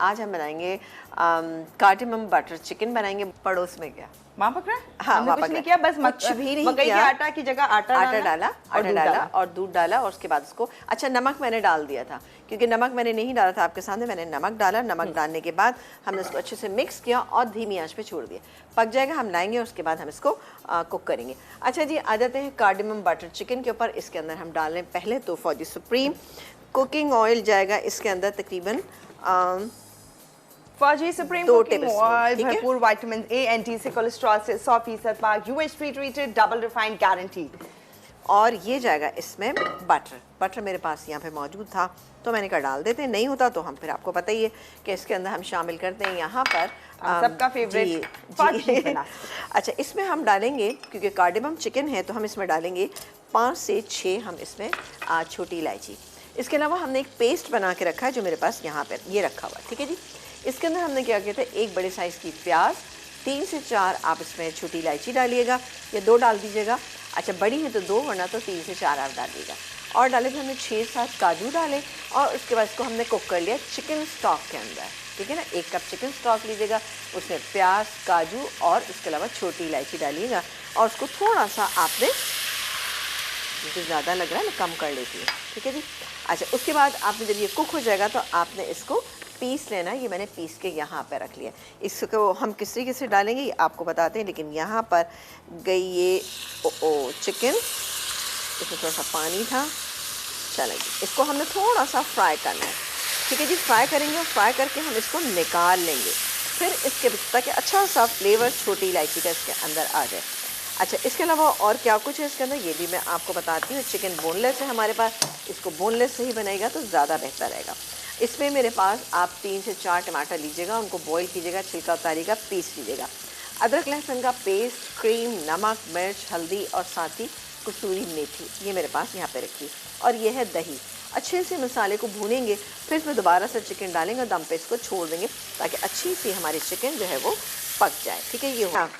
आज हम बनाएंगे कार्डेमम बटर चिकन बनाएंगे। पड़ोस में क्या वहाँ पकड़ा? हाँ, हमने कुछ नहीं किया, बस कुछ भी नहीं मकई किया। के आटा की जगह आटा डाला और दूध डाला और उसके बाद उसको अच्छा नमक मैंने डाल दिया था, क्योंकि नमक मैंने नहीं डाला था आपके सामने। मैंने नमक डाला, नमक डालने के बाद हमने इसको अच्छे से मिक्स किया और धीमी आंच पे छोड़ दिया। पक जाएगा, हम लाएंगे, उसके बाद हम इसको कुक करेंगे। अच्छा जी, आ जाते हैं कार्डेमम बटर चिकन के ऊपर। इसके अंदर हम डाल रहे हैं पहले तो फौजी सुप्रीम कुकिंग ऑयल जाएगा इसके अंदर तकरीबन फौजी सुप्रीम 2 कुकिंग टेबलस्पून, ऑयल, ठीक है? भरपूर विटामिन ए, एंटी से कोलेस्ट्रॉल से 100% पाक, UHT treated, double refined guarantee. और ये जाएगा इसमें बटर मेरे पास यहाँ पे मौजूद था तो मैंने कहा डाल देते हैं, नहीं होता तो हम फिर आपको पता ही है कि इसके अंदर हम शामिल करते हैं यहाँ पर सबका फेवरेट। अच्छा, इसमें हम डालेंगे, क्योंकि कार्डेमम चिकन है तो हम इसमें डालेंगे 5 से 6 हम इसमें छोटी इलायची। इसके अलावा हमने एक पेस्ट बना के रखा है जो मेरे पास यहाँ पर ये रखा हुआ है, ठीक है जी। इसके अंदर हमने क्या किया था, एक बड़े साइज़ की प्याज, 3 से 4 आप इसमें छोटी इलायची डालिएगा या 2 डाल दीजिएगा। अच्छा, बड़ी है तो 2, वरना तो 3 से 4 आप डालिएगा। और डाले थे हमने 6-7 काजू डाले और उसके बाद इसको हमने कुक कर लिया चिकन स्टॉक के अंदर, ठीक है ना। 1 कप चिकन स्टॉक लीजिएगा, उसमें प्याज, काजू और इसके अलावा छोटी इलायची डालिएगा और उसको थोड़ा सा आपने, मुझे ज़्यादा लग रहा है, मैं कम कर लेती हूँ, ठीक है जी। अच्छा, उसके बाद आपने जब ये कुक हो जाएगा तो आपने इसको पीस लेना है। ये मैंने पीस के यहाँ पर रख लिया। इसको हम किस तरीके से डालेंगे ये आपको बताते हैं, लेकिन यहाँ पर गई ये चिकन, इसमें थोड़ा सा पानी था। चलेंगे, इसको हमने थोड़ा सा फ्राई करना है, ठीक है जी। फ्राई करेंगे और फ्राई करके हम इसको निकाल लेंगे। फिर इसके ताकि अच्छा सा फ्लेवर छोटी इलायची का इसके अंदर आ जाए। अच्छा, इसके अलावा और क्या कुछ है इसके अंदर ये भी मैं आपको बताती हूँ। चिकन बोनलेस है हमारे पास, इसको बोनलेस से ही बनाएगा तो ज़्यादा बेहतर रहेगा। इसमें मेरे पास आप 3 से 4 टमाटर लीजिएगा, उनको बॉईल कीजिएगा, छिलका उतारिएगा, पीस लीजिएगा। अदरक लहसुन का पेस्ट, क्रीम, नमक, मिर्च, हल्दी और साथ ही कसूरी मेथी, ये मेरे पास यहाँ पे रखी। और ये है दही। अच्छे से मसाले को भूनेंगे, फिर इसमें दोबारा से चिकन डालेंगे, दम पे इसको छोड़ देंगे ताकि अच्छी सी हमारी चिकन जो है वो पक जाए, ठीक है। ये हाँ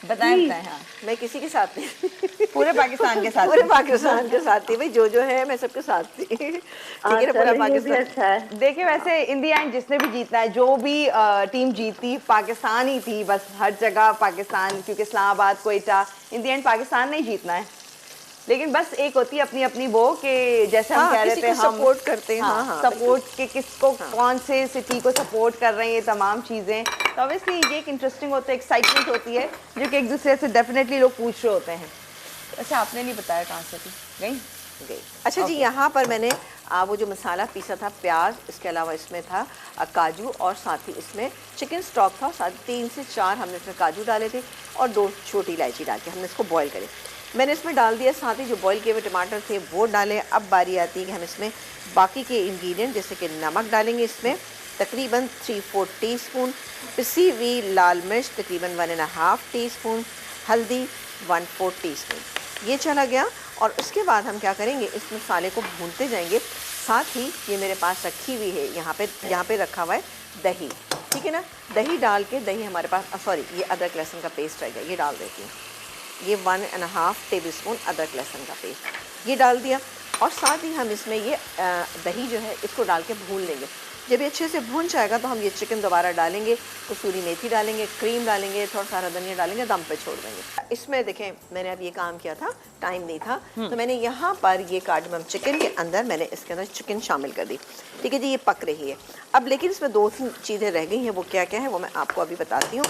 बताएं। हाँ, मैं किसी के साथ नहीं, पूरे पाकिस्तान के साथ, पूरे पाकिस्तान के साथ थी भाई, जो है मैं सबके साथ थी, ठीक है ना, पूरा पाकिस्तान। अच्छा है। देखिए, वैसे इन दी एंड जिसने भी जीतना है, जो भी टीम जीती पाकिस्तान ही थी, बस हर जगह पाकिस्तान, क्योंकि इस्लामाबाद, कोयटा, इन दी एंड पाकिस्तान ने ही जीतना है। लेकिन बस एक होती है अपनी अपनी वो कि जैसे हम कह रहे थे, हम सपोर्ट करते हैं, सपोर्ट के किसको, कौन से सिटी को सपोर्ट कर रहे हैं, ये तमाम चीज़ें। तो ऑब्वियसली ये एक इंटरेस्टिंग होता है, एक्साइटमेंट होती है, जो कि एक दूसरे से डेफिनेटली लोग पूछ रहे होते हैं। अच्छा, आपने नहीं बताया कहाँ से थी? गई। अच्छा जी, यहाँ पर मैंने वो जो मसाला पीसा था, प्याज, इसके अलावा इसमें था काजू और साथ ही इसमें चिकन स्टॉक था, साथ 3 से 4 हमने इसमें काजू डाले थे और 2 छोटी इलायची डाल के हमने इसको बॉईल करे। मैंने इसमें डाल दिया, साथ ही जो बॉईल किए हुए टमाटर थे वो डाले। अब बारी आती है कि हम इसमें बाकी के इंग्रेडिएंट जैसे कि नमक डालेंगे, इसमें तकरीबन 3/4 टीस्पून, पिसी हुई लाल मिर्च तकरीबन 1.5 टीस्पून, हल्दी 1/4 टीस्पून, ये चला गया। और उसके बाद हम क्या करेंगे, इस मसाले को भूनते जाएंगे। साथ ही ये मेरे पास रखी हुई है, यहाँ पे रखा हुआ है दही, ठीक है ना। दही डाल के, दही हमारे पास सॉरी ये अदरक लहसुन का पेस्ट रहेगा, ये डाल देती हूँ। ये 1.5 टेबलस्पून अदरक लहसुन का पेस्ट ये डाल दिया। और साथ ही हम इसमें ये दही जो है इसको डाल के भून लेंगे। जब ये अच्छे से भून जाएगा तो हम ये चिकन दोबारा डालेंगे, कसूरी मेथी डालेंगे, क्रीम डालेंगे, थोड़ा सारा धनिया डालेंगे, दम पे छोड़ देंगे। इसमें देखें, मैंने अब ये काम किया था, टाइम नहीं था, तो मैंने यहाँ पर ये कार्डेमम चिकन के अंदर मैंने इसके अंदर चिकन शामिल कर दी, ठीक है जी। ये पक रही है अब, लेकिन इसमें 2 चीज़ें रह गई हैं, वो क्या क्या है वो मैं आपको अभी बताती हूँ।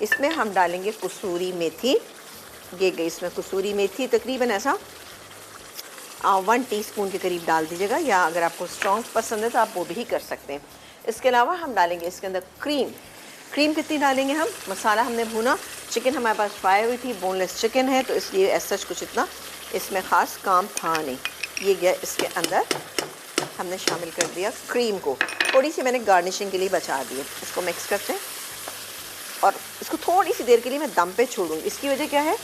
इसमें हम डालेंगे कसूरी मेथी, ये गई इसमें कसूरी मेथी तकरीबन ऐसा 1 टीस्पून के करीब डाल दीजिएगा, या अगर आपको स्ट्रॉन्ग पसंद है तो आप वो भी कर सकते हैं। इसके अलावा हम डालेंगे इसके अंदर क्रीम कितनी डालेंगे हम, मसाला हमने भूना, चिकन हमारे पास फ्राई हुई थी, बोनलेस चिकन है तो इसलिए ऐसा कुछ इतना इसमें ख़ास काम था नहीं। ये गया इसके अंदर, हमने शामिल कर दिया क्रीम को, थोड़ी सी मैंने गार्निशिंग के लिए बचा दी है। इसको मिक्स करते हैं और इसको थोड़ी सी देर के लिए मैं दम पे छोड़ूंगी। इसकी वजह क्या है,